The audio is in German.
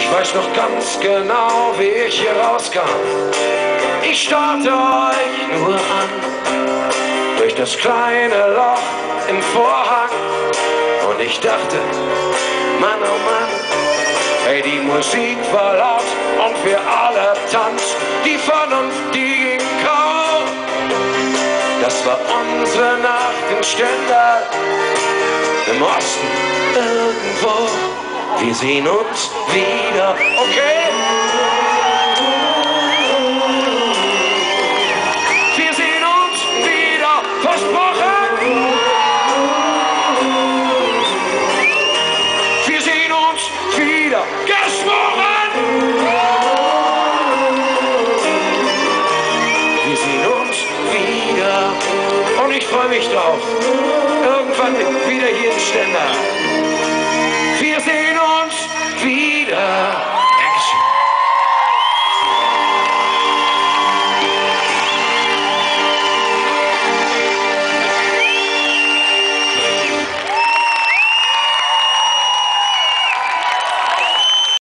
Ich weiß noch ganz genau, wie ich hier rauskam. Ich starrte euch nur an, durch das kleine Loch im Vorhang. Und ich dachte, Mann, oh Mann, hey, die Musik war laut und wir alle tanzten. Die Vernunft, die ging kaum. Das war unsere Nacht in Stendal, im Osten irgendwo. Wir sehen uns wieder, okay? Wir sehen uns wieder, versprochen! Wir sehen uns wieder, geschworen! Wir sehen uns wieder und ich freue mich drauf. Irgendwann wieder hier in Stendal. Wir sehen uns wieder.